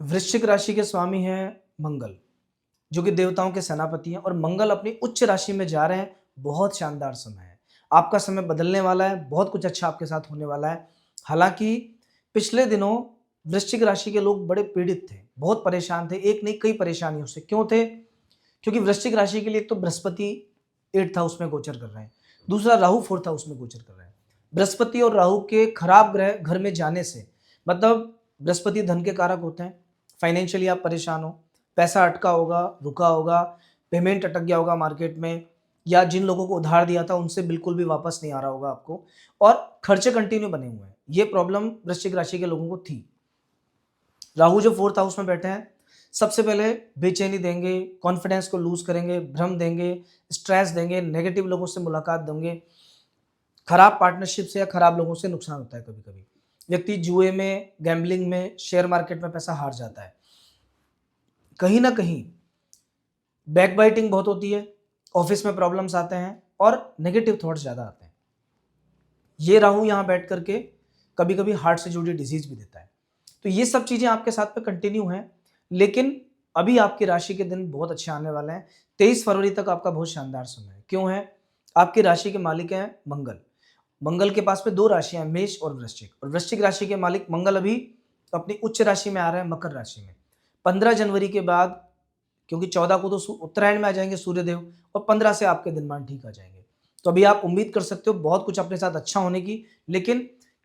वृश्चिक राशि के स्वामी हैं मंगल, जो कि देवताओं के सेनापति हैं और मंगल अपनी उच्च राशि में जा रहे हैं। बहुत शानदार समय है। आपका समय बदलने वाला है, बहुत कुछ अच्छा आपके साथ होने वाला है। हालाँकि पिछले दिनों वृश्चिक राशि के लोग बड़े पीड़ित थे, बहुत परेशान थे, एक नहीं कई परेशानियों से। क्यों थे? क्योंकि वृश्चिक राशि के लिए एक तो बृहस्पति 8th हाउस में गोचर कर रहे हैं, दूसरा राहु 4th हाउस में गोचर कर रहे हैं। बृहस्पति और राहु के खराब ग्रह घर में जाने से मतलब बृहस्पति धन के कारक होते हैं। फाइनेंशियली आप परेशान हो, पैसा अटका होगा, रुका होगा, पेमेंट अटक गया होगा मार्केट में, या जिन लोगों को उधार दिया था उनसे बिल्कुल भी वापस नहीं आ रहा होगा आपको, और खर्चे कंटिन्यू बने हुए हैं। ये प्रॉब्लम वृश्चिक राशि के लोगों को थी। राहु जो 4th हाउस में बैठे हैं, सबसे पहले बेचैनी देंगे, कॉन्फिडेंस को लूज करेंगे, भ्रम देंगे, स्ट्रेस देंगे, नेगेटिव लोगों से मुलाकात देंगे। खराब पार्टनरशिप से या खराब लोगों से नुकसान होता है। कभी कभी व्यक्ति जुए में, गैम्बलिंग में, शेयर मार्केट में पैसा हार जाता है। कहीं ना कहीं बैकबाइटिंग बहुत होती है, ऑफिस में प्रॉब्लम्स आते हैं और नेगेटिव थॉट्स ज़्यादा आते हैं। ये राहु यहाँ बैठ करके कभी कभी हार्ट से जुड़ी डिजीज भी देता है। तो ये सब चीज़ें आपके साथ पे कंटिन्यू हैं, लेकिन अभी आपकी राशि के दिन बहुत अच्छे आने वाले हैं। 23 फरवरी तक आपका बहुत शानदार समय है। क्यों है? आपकी राशि के मालिक हैं मंगल। मंगल के पास में दो राशियां हैं, मेष और वृश्चिक, और वृश्चिक राशि के मालिक मंगल अभी अपनी उच्च राशि में आ रहे हैं, मकर राशि में। 15 जनवरी के बाद, क्योंकि 14 को तो उत्तरायण में आ जाएंगे सूर्यदेव, और 15 से आपके दिनमान ठीक आ जाएंगे। तो अभी आप उम्मीद कर सकते हो बहुत कुछ अपने साथ अच्छा होने की, लेकिन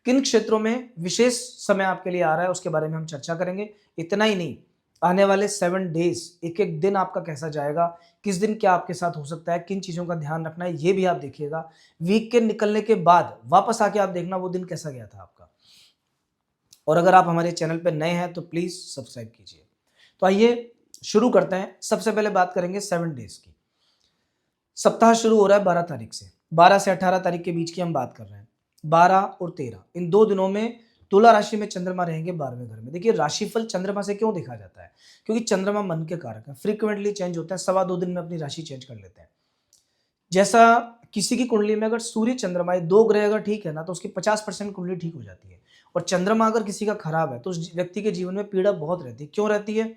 किन क्षेत्रों में विशेष समय आपके लिए आ रहा है उसके बारे में हम चर्चा करेंगे। इतना ही नहीं, आने वाले 7 डेज, एक एक दिन आपका कैसा जाएगा, किस दिन क्या आपके साथ हो सकता है, किन चीज़ों का ध्यान रखना है, ये भी आप देखिएगा। वीक के निकलने के बाद वापस आके आप देखना वो दिन कैसा गया था आपका। और अगर आप हमारे चैनल पर नए हैं तो प्लीज़ सब्सक्राइब कीजिए। तो आइए शुरू करते हैं। सबसे पहले बात करेंगे 7 डेज की। सप्ताह शुरू हो रहा है 12 तारीख से, 12 से 18 तारीख के बीच की हम बात कर रहे हैं। 12 और 13 इन 2 दिनों में तुला राशि में चंद्रमा रहेंगे 12वें घर में। देखिए, राशिफल चंद्रमा से क्यों देखा जाता है? क्योंकि चंद्रमा मन के कारक है, फ्रीक्वेंटली चेंज होता है, सवा 2 दिन में अपनी राशि चेंज कर लेते हैं। जैसा किसी की कुंडली में अगर सूर्य चंद्रमा, ये 2 ग्रह अगर ठीक है ना, तो उसकी 50% कुंडली ठीक हो जाती है। और चंद्रमा अगर किसी का खराब है तो उस व्यक्ति के जीवन में पीड़ा बहुत रहती है। क्यों रहती है?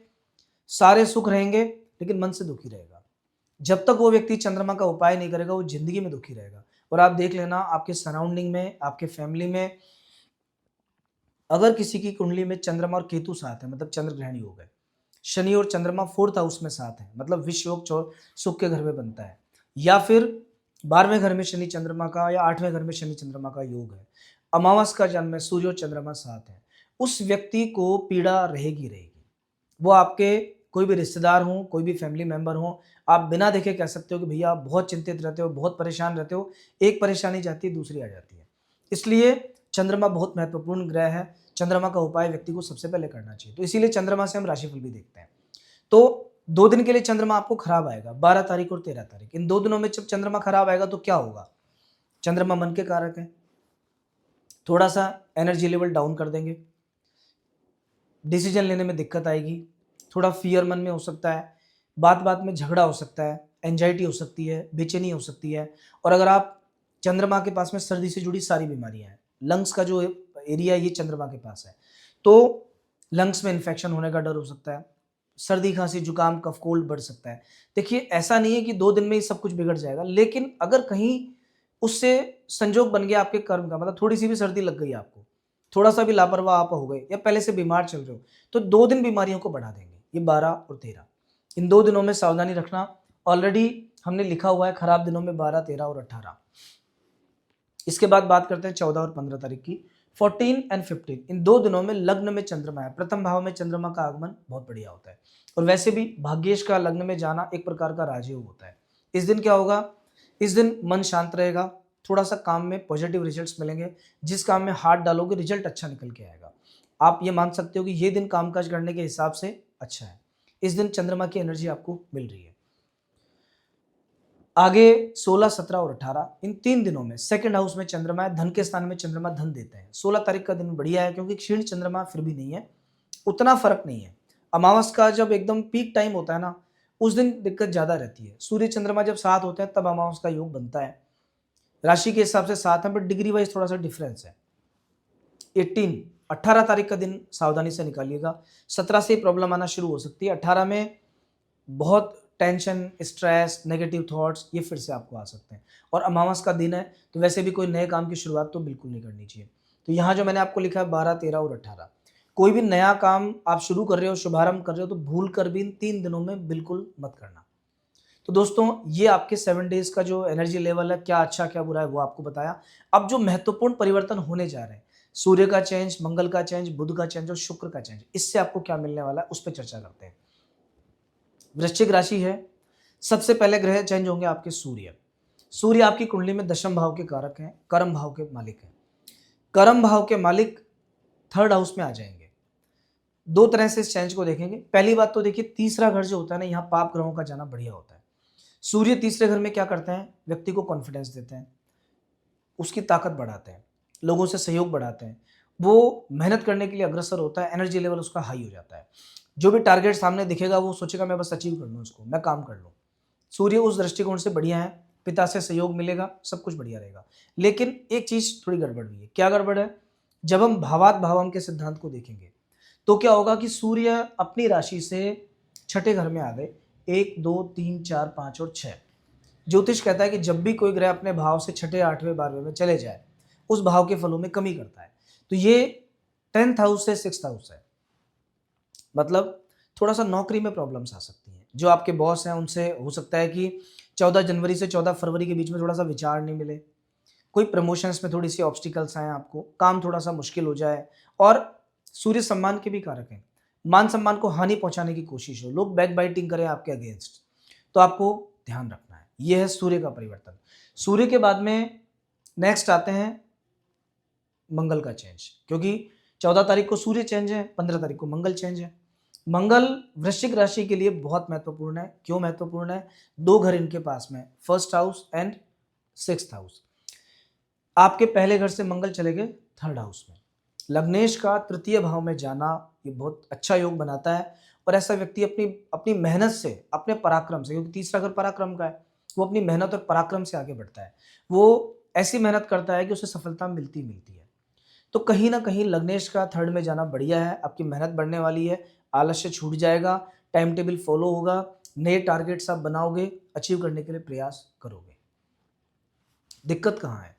सारे सुख रहेंगे लेकिन मन से दुखी रहेगा। जब तक वो व्यक्ति चंद्रमा का उपाय नहीं करेगा वो जिंदगी में दुखी रहेगा। और आप देख लेना, आपके सराउंडिंग में, आपके फैमिली में अगर किसी की कुंडली में चंद्रमा और केतु साथ है, मतलब चंद्र ग्रहण योग है, शनि और चंद्रमा 4th हाउस में साथ है, मतलब विश्व योग सुख के घर में बनता है, या फिर 12वें घर में शनि चंद्रमा का या 8वें घर में शनि चंद्रमा का योग है, अमावस का जन्म है, सूर्य और चंद्रमा साथ है, उस व्यक्ति को पीड़ा रहेगी रहेगी। वो आपके कोई भी रिश्तेदार हों, कोई भी फैमिली मेंबर हों, आप बिना देखे कह सकते हो कि भैया आप बहुत चिंतित रहते हो, बहुत परेशान रहते हो। एक परेशानी जाती है, दूसरी आ जाती है। इसलिए चंद्रमा बहुत महत्वपूर्ण ग्रह है। चंद्रमा का उपाय व्यक्ति को सबसे पहले करना चाहिए। तो इसीलिए चंद्रमा से हम राशिफल भी देखते हैं। तो 2 दिन के लिए चंद्रमा आपको खराब आएगा, 12 तारीख और 13 तारीख। इन 2 दिनों में जब चंद्रमा खराब आएगा तो क्या होगा? चंद्रमा मन के कारक है, थोड़ा-सा एनर्जी लेवल डाउन कर देंगे, डिसीजन लेने में दिक्कत आएगी, थोड़ा फ़ियर मन में हो सकता है, बात-बात में झगड़ा हो सकता है, एंग्जायटी हो सकती है, बेचैनी हो सकती है। और अगर आप चंद्रमा के पास में सर्दी से जुड़ी सारी बीमारियाँ हैं, लंग्स का जो एरिया है ये चंद्रमा के पास है, तो लंग्स में इन्फेक्शन होने का डर हो सकता है, सर्दी, खाँसी, जुकाम, कफ, कोल्ड बढ़ सकता है। देखिए, ऐसा नहीं है कि 2 दिन में ही सब कुछ बिगड़ जाएगा, लेकिन अगर कहीं उससे संजोग बन गया आपके कर्म का, मतलब थोड़ी-सी भी सर्दी लग गई आपको, थोड़ा-सा भी लापरवाह आप हो गए या पहले से बीमार चल रहे हो, तो 2 दिन बीमारियों को बढ़ा देंगे, ये 12 और 13। इन 2 दिनों में सावधानी रखना। ऑलरेडी हमने लिखा हुआ है खराब दिनों में 12, 13 और 18। इसके बाद बात करते हैं 14 और 15 तारीख की। 14 एंड 15 इन 2 दिनों में लग्न में चंद्रमा है। प्रथम भाव में चंद्रमा का आगमन बहुत बढ़िया होता है, और वैसे भी भाग्येश का लग्न में जाना एक प्रकार का राजयोग होता है। इस दिन क्या होगा? इस दिन मन शांत रहेगा, थोड़ा-सा काम में पॉजिटिव रिजल्ट्स मिलेंगे। जिस काम में हाथ डालोगे रिजल्ट अच्छा निकल के आएगा। आप ये मान सकते हो कि ये दिन कामकाज करने के हिसाब से अच्छा है। इस दिन चंद्रमा की एनर्जी आपको मिल रही है। आगे 16, 17 और 18 इन 3 दिनों में सेकंड हाउस में चंद्रमा है, धन के स्थान में चंद्रमा धन देते हैं। 16 तारीख का दिन बढ़िया है क्योंकि क्षीण चंद्रमा फिर भी नहीं है, उतना फर्क नहीं है। अमावस का जब एकदम पीक टाइम होता है ना, उस दिन दिक्कत ज़्यादा रहती है। सूर्य चंद्रमा जब साथ होते हैं तब अमावस का योग बनता है। राशि के हिसाब से साथ है, बट डिग्री वाइज थोड़ा सा डिफरेंस है। 18 18 तारीख का दिन सावधानी से निकालिएगा। 17 से ही प्रॉब्लम आना शुरू हो सकती है। 18 में बहुत टेंशन, स्ट्रेस, नेगेटिव थॉट्स ये फिर से आपको आ सकते हैं। और अमावस का दिन है, तो वैसे भी कोई नए काम की शुरुआत तो बिल्कुल नहीं करनी चाहिए। तो यहाँ जो मैंने आपको लिखा है 12, 13 और 18, कोई भी नया काम आप शुरू कर रहे हो, शुभारंभ कर रहे हो, तो भूल कर भी इन 3 दिनों में बिल्कुल मत करना। तो दोस्तों, ये आपके 7 डेज का जो एनर्जी लेवल है, क्या अच्छा क्या बुरा है वो आपको बताया। अब जो महत्वपूर्ण परिवर्तन होने जा रहे हैं, सूर्य का चेंज, मंगल का चेंज, बुध का चेंज और शुक्र का चेंज, इससे आपको क्या मिलने वाला है उस पर चर्चा करते हैं। वृश्चिक राशि है, सबसे पहले ग्रह चेंज होंगे आपके सूर्य। सूर्य आपकी कुंडली में दशम भाव के कारक हैं, कर्म भाव के मालिक हैं। कर्म भाव के मालिक थर्ड हाउस में आ जाएंगे। दो तरह से इस चेंज को देखेंगे। पहली बात तो देखिए, तीसरा घर जो होता है ना, यहाँ पाप ग्रहों का जाना बढ़िया होता है। सूर्य तीसरे घर में क्या करते हैं, व्यक्ति को कॉन्फिडेंस देते हैं, उसकी ताकत बढ़ाते हैं, लोगों से सहयोग बढ़ाते हैं, वो मेहनत करने के लिए अग्रसर होता है, एनर्जी लेवल उसका हाई हो जाता है। जो भी टारगेट सामने दिखेगा वो सोचेगा मैं बस अचीव कर लूँ उसको, मैं काम कर लूँ। सूर्य उस दृष्टिकोण से बढ़िया है, पिता से सहयोग मिलेगा, सब कुछ बढ़िया रहेगा। लेकिन एक चीज थोड़ी गड़बड़ हुई है। क्या गड़बड़ है? जब हम भावात भावम के सिद्धांत को देखेंगे तो क्या होगा कि सूर्य अपनी राशि से छठे घर में आ गए, 1, 2, 3, 4, 5 और 6। ज्योतिष कहता है कि जब भी कोई ग्रह अपने भाव से छठे, आठवें, 12वें में चले जाए, उस भाव के फलों में कमी करता है। तो ये 10th हाउस से 6th हाउस है, मतलब थोड़ा सा नौकरी में प्रॉब्लम्स आ सकती हैं। जो आपके बॉस हैं उनसे हो सकता है कि 14 जनवरी से 14 फरवरी के बीच में थोड़ा सा विचार नहीं मिले, कोई प्रमोशंस में थोड़ी सी ऑब्स्टिकल्स आए, आपको काम थोड़ा सा मुश्किल हो जाए। और सूर्य सम्मान के भी कारक हैं, मान सम्मान को हानि पहुंचाने की कोशिश हो, लोग बैक बाइटिंग करें आपके अगेंस्ट, तो आपको ध्यान रखना है। यह है सूर्य का परिवर्तन। सूर्य के बाद में नेक्स्ट आते हैं मंगल का चेंज, क्योंकि 14 तारीख को सूर्य चेंज है, 15 तारीख को मंगल चेंज है। मंगल वृश्चिक राशि के लिए बहुत महत्वपूर्ण है। क्यों महत्वपूर्ण है? दो घर इनके पास में, first house and 6th house. आपके पहले घर से मंगल चले गए थर्ड हाउस में। लग्नेश का तृतीय भाव में जाना ये बहुत अच्छा योग बनाता है। और ऐसा व्यक्ति अपनी अपनी मेहनत से, अपने पराक्रम से, क्योंकि तीसरा घर पराक्रम का है, वो अपनी मेहनत और पराक्रम से आगे बढ़ता है। वो ऐसी मेहनत करता है कि उसे सफलता मिलती मिलती है। तो कहीं ना कहीं लग्नेश का थर्ड में जाना बढ़िया है। आपकी मेहनत बढ़ने वाली है, आलस्य छूट जाएगा, टाइम टेबल फॉलो होगा, नए टारगेट्स आप बनाओगे, अचीव करने के लिए प्रयास करोगे। दिक्कत कहाँ है?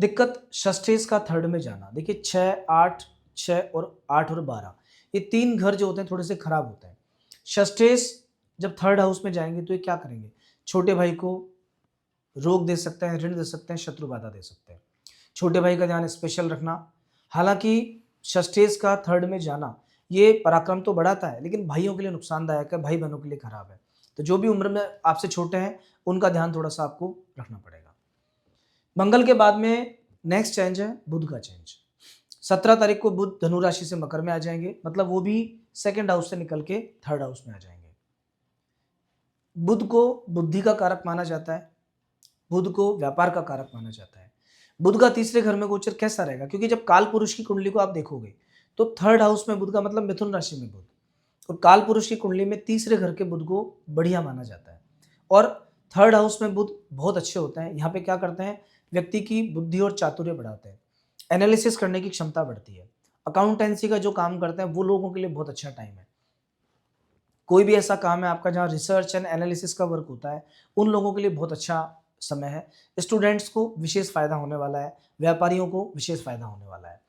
दिक्कत षष्ठेश का थर्ड में जाना। देखिए 6, 8, 6 और 8 और 12, ये तीन घर जो होते हैं थोड़े से खराब होते हैं। षष्ठेश जब थर्ड हाउस में जाएंगे तो ये क्या करेंगे? छोटे भाई को रोग दे सकते हैं, ऋण दे सकते हैं, शत्रु बाधा दे सकते हैं। छोटे भाई का ध्यान स्पेशल रखना। हालांकि षष्ठेश का थर्ड में जाना ये पराक्रम तो बढ़ाता है, लेकिन भाइयों के लिए नुकसानदायक है, भाई बहनों के लिए खराब है। तो जो भी उम्र में आपसे छोटे हैं उनका ध्यान थोड़ा सा आपको रखना पड़ेगा। मंगल के बाद में नेक्स्ट चेंज है बुध का चेंज। 17 तारीख को बुध धनु राशि से मकर में आ जाएंगे, मतलब वो भी सेकंड हाउस से निकल के थर्ड हाउस में आ जाएंगे। बुध को बुद्धि का कारक माना जाता है, बुध को व्यापार का कारक माना जाता है। बुध का तीसरे घर में गोचर कैसा रहेगा? क्योंकि जब काल पुरुष की कुंडली को आप देखोगे तो थर्ड हाउस में बुध का मतलब मिथुन राशि में बुध, और काल पुरुष की कुंडली में तीसरे घर के बुध को बढ़िया माना जाता है। और थर्ड हाउस में बुध बहुत अच्छे होते हैं। यहाँ पे क्या करते हैं? व्यक्ति की बुद्धि और चातुर्य बढ़ाते हैं, एनालिसिस करने की क्षमता बढ़ती है। अकाउंटेंसी का जो काम करते हैं वो लोगों के लिए बहुत अच्छा टाइम है। कोई भी ऐसा काम है आपका जहाँ रिसर्च एंड एनालिसिस का वर्क होता है, उन लोगों के लिए बहुत अच्छा समय है। स्टूडेंट्स को विशेष फायदा होने वाला है, व्यापारियों को विशेष फायदा होने वाला है।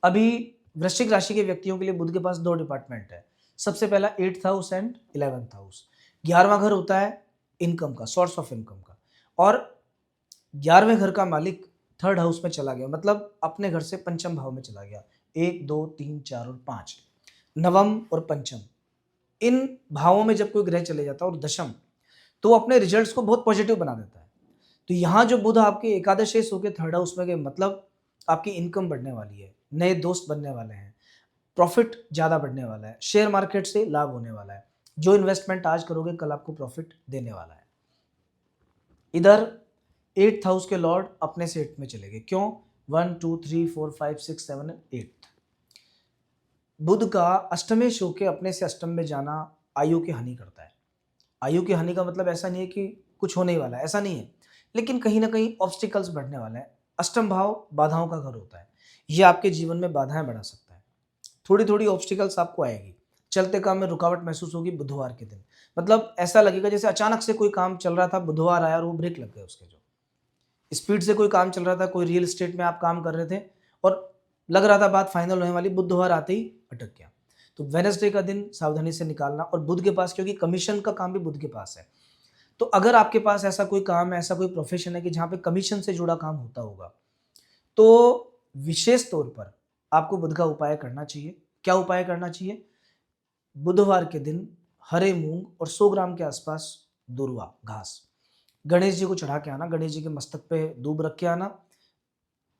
अभी वृश्चिक राशि के व्यक्तियों के लिए बुध के पास दो डिपार्टमेंट है। सबसे पहला 8th house and 11th house. 11वां घर होता है इनकम का, सोर्स ऑफ इनकम का, और 11वें घर का मालिक थर्ड हाउस में चला गया, मतलब अपने घर से पंचम भाव में चला गया। 1, 2, 3, 4 और 5, नवम और पंचम, इन भावों में जब कोई ग्रह चले जाता है और दशम, तो वो अपने रिजल्ट्स को बहुत पॉजिटिव बना देता है। तो यहाँ जो बुध आपके एकादशेष होकर थर्ड हाउस में गए, मतलब आपकी इनकम बढ़ने वाली है, नए दोस्त बनने वाले हैं, प्रॉफिट ज़्यादा बढ़ने वाला है, शेयर मार्केट से लाभ होने वाला है। जो इन्वेस्टमेंट आज करोगे कल आपको प्रॉफिट देने वाला है। इधर 8th हाउस के लॉर्ड अपने से 8 में चले गए। क्यों? 1, 2, 3, 4, 5, 6, 7, 8। बुध का अष्टमेश होके अपने से अष्टम में जाना आयु की हानि करता है। आयु की हानि का मतलब ऐसा नहीं है कि कुछ होने वाला है, ऐसा नहीं है, लेकिन कहीं ना कहीं ऑब्स्टिकल्स बढ़ने वाले हैं। अष्टम भाव बाधाओं का घर होता है, ये आपके जीवन में बाधाएं बढ़ा सकता है। थोड़ी थोड़ी ऑब्स्टिकल्स आपको आएगी, चलते काम में रुकावट महसूस होगी बुधवार के दिन। मतलब ऐसा लगेगा जैसे अचानक से कोई काम चल रहा था, बुधवार आया और वो ब्रेक लग गए उसके, जो स्पीड से कोई काम चल रहा था, कोई रियल एस्टेट में आप काम कर रहे थे और लग रहा था बात फाइनल होने वाली, बुधवार आते ही अटक गया। तो वेडनेसडे का दिन सावधानी से निकालना, और बुध के पास, क्योंकि कमीशन का काम भी बुध के पास है, तो अगर आपके पास ऐसा कोई काम है, ऐसा कोई प्रोफेशन है कि जहाँ पे कमीशन से जुड़ा काम होता होगा, तो विशेष तौर पर आपको बुध का उपाय करना चाहिए। क्या उपाय करना चाहिए? बुधवार के दिन हरे मूंग और 100 ग्राम के आसपास दूर्वा घास गणेश जी को चढ़ा के आना, गणेश जी के मस्तक पे दूब रख के आना,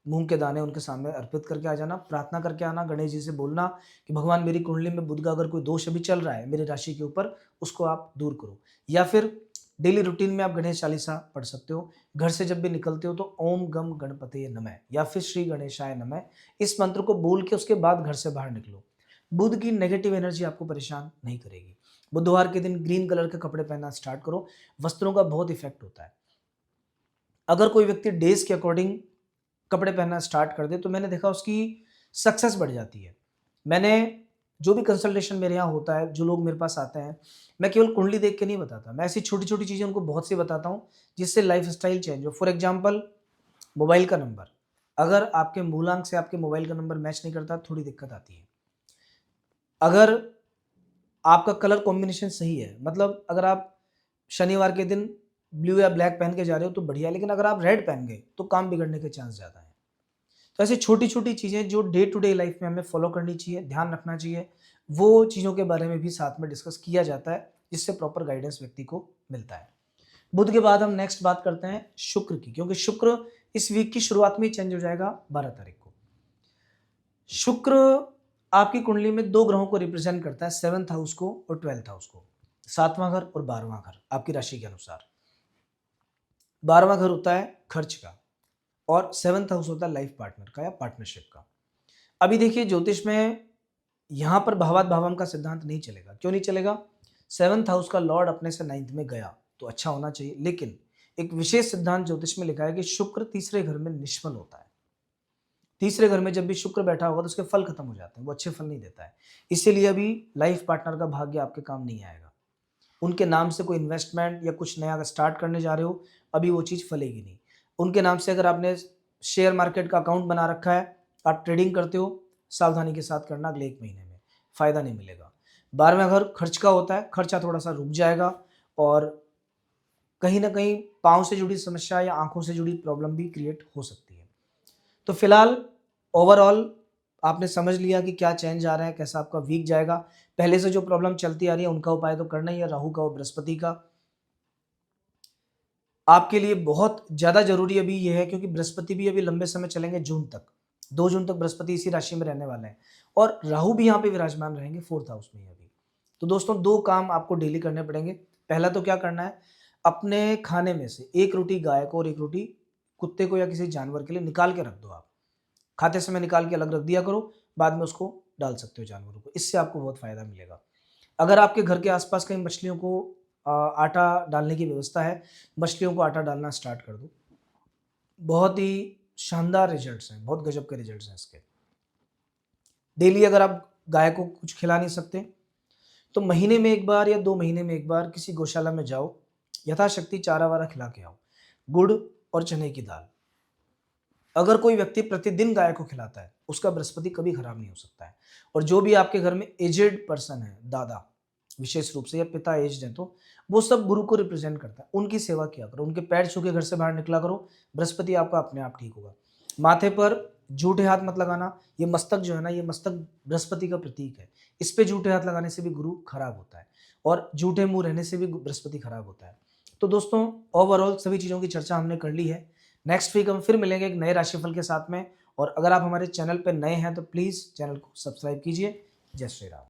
मूंग के दाने उनके सामने अर्पित करके आ जाना, प्रार्थना करके आना, गणेश जी से बोलना कि भगवान मेरी कुंडली में बुध का अगर कोई दोष अभी चल रहा है मेरी राशि के ऊपर, उसको आप दूर करो। या फिर डेली रूटीन में आप गणेश चालीसा पढ़ सकते हो। घर से जब भी निकलते हो तो ओम गम गणपतये नमः या फिर श्री गणेशाय नमः, इस मंत्र को बोल के उसके बाद घर से बाहर निकलो। बुध की नेगेटिव एनर्जी आपको परेशान नहीं करेगी। बुधवार के दिन ग्रीन कलर के कपड़े पहनना स्टार्ट करो, वस्त्रों का बहुत इफेक्ट होता है। अगर कोई व्यक्ति डेज के अकॉर्डिंग कपड़े पहनना स्टार्ट कर दे तो मैंने देखा उसकी सक्सेस बढ़ जाती है। मैंने जो भी कंसल्टेशन मेरे यहाँ होता है, जो लोग मेरे पास आते हैं, मैं केवल कुंडली देख के नहीं बताता, मैं ऐसी छोटी छोटी चीज़ें उनको बहुत सी बताता हूँ जिससे लाइफ स्टाइल चेंज हो। फॉर एग्जाम्पल, मोबाइल का नंबर, अगर आपके मूलांक से आपके मोबाइल का नंबर मैच नहीं करता, थोड़ी दिक्कत आती है। अगर आपका कलर कॉम्बिनेशन सही है, मतलब अगर आप शनिवार के दिन ब्लू या ब्लैक पहन के जा रहे हो तो बढ़िया, लेकिन अगर आप रेड पहन गए तो काम बिगड़ने के चांस ज़्यादा है। तो ऐसी छोटी छोटी चीज़ें जो डे टू डे लाइफ में हमें फॉलो करनी चाहिए, ध्यान रखना चाहिए, वो चीज़ों के बारे में भी साथ में डिस्कस किया जाता है, जिससे प्रॉपर गाइडेंस व्यक्ति को मिलता है। बुध के बाद हम नेक्स्ट बात करते हैं शुक्र की, क्योंकि शुक्र इस वीक की शुरुआत में ही चेंज हो जाएगा 12 तारीख को। शुक्र आपकी कुंडली में 2 ग्रहों को रिप्रेजेंट करता है, 7th हाउस को और 12th हाउस को, 7वां घर और 12वां घर आपकी राशि के अनुसार। 12वां घर होता है खर्च का और 7th हाउस होता है लाइफ पार्टनर का या पार्टनरशिप का। अभी देखिए, ज्योतिष में यहाँ पर भावात भावम का सिद्धांत नहीं चलेगा। क्यों नहीं चलेगा? 7th हाउस का लॉर्ड अपने से 9th में गया तो अच्छा होना चाहिए, लेकिन एक विशेष सिद्धांत ज्योतिष में लिखा है कि शुक्र तीसरे घर में निष्फल होता है। तीसरे घर में जब भी शुक्र बैठा होगा तो उसके फल खत्म हो जाते हैं, वो अच्छे फल नहीं देता है। इसीलिए अभी लाइफ पार्टनर का भाग्य आपके काम नहीं आएगा। उनके नाम से कोई इन्वेस्टमेंट या कुछ नया अगर स्टार्ट करने जा रहे हो, अभी वो चीज़ फलेगी नहीं। उनके नाम से अगर आपने शेयर मार्केट का अकाउंट बना रखा है, आप ट्रेडिंग करते हो, सावधानी के साथ करना, अगले 1 महीने में फ़ायदा नहीं मिलेगा। 12वां घर खर्च का होता है, खर्चा थोड़ा सा रुक जाएगा और कहीं ना कहीं पाँव से जुड़ी समस्या या आंखों से जुड़ी प्रॉब्लम भी क्रिएट हो सकती है। तो फिलहाल ओवरऑल आपने समझ लिया कि क्या चेंज आ रहा है, कैसा आपका वीक जाएगा। पहले से जो प्रॉब्लम चलती आ रही है उनका उपाय तो करना ही है, राहु का और बृहस्पति का। आपके लिए बहुत ज़्यादा ज़रूरी अभी ये है, क्योंकि बृहस्पति भी अभी लंबे समय चलेंगे, जून तक, 2 जून तक बृहस्पति इसी राशि में रहने वाले हैं और राहु भी यहाँ पे विराजमान रहेंगे 4th हाउस में ही अभी। तो दोस्तों, 2 काम आपको डेली करने पड़ेंगे। पहला तो क्या करना है, अपने खाने में से 1 रोटी गाय को और 1 रोटी कुत्ते को या किसी जानवर के लिए निकाल के रख दो। आप खाते समय निकाल के अलग रख दिया करो, बाद में उसको डाल सकते हो जानवरों को, इससे आपको बहुत फ़ायदा मिलेगा। अगर आपके घर के आसपास कहीं मछलियों को आटा डालने की व्यवस्था है, मछलियों को आटा डालना स्टार्ट कर दो। बहुत ही शानदार रिजल्ट्स हैं, बहुत गजब के रिजल्ट्स हैं इसके। डेली अगर आप गाय को कुछ खिला नहीं सकते तो महीने में 1 बार या 2 महीने में 1 बार किसी गौशाला में जाओ, यथाशक्ति चारा वारा खिला के आओ, गुड़ और चने की दाल। अगर कोई व्यक्ति प्रतिदिन गाय को खिलाता है, उसका बृहस्पति कभी खराब नहीं हो सकता है। और जो भी आपके घर में एजेड पर्सन है, दादा विशेष रूप से, या पिता एज्ड है, तो वो सब गुरु को रिप्रेजेंट करता है। उनकी सेवा किया करो, उनके पैर छू के घर से बाहर निकला करो, बृहस्पति आपका अपने आप ठीक होगा। माथे पर जूठे हाथ मत लगाना, ये मस्तक जो है ना, ये मस्तक बृहस्पति का प्रतीक है। इस पे जूठे हाथ लगाने से भी गुरु खराब होता है और जूठे मुंह रहने से भी बृहस्पति खराब होता है। तो दोस्तों, ओवरऑल सभी चीज़ों की चर्चा हमने कर ली है। नेक्स्ट वीक हम फिर मिलेंगे एक नए राशिफल के साथ में, और अगर आप हमारे चैनल पर नए हैं तो प्लीज़ चैनल को सब्सक्राइब कीजिए। जय श्री राम।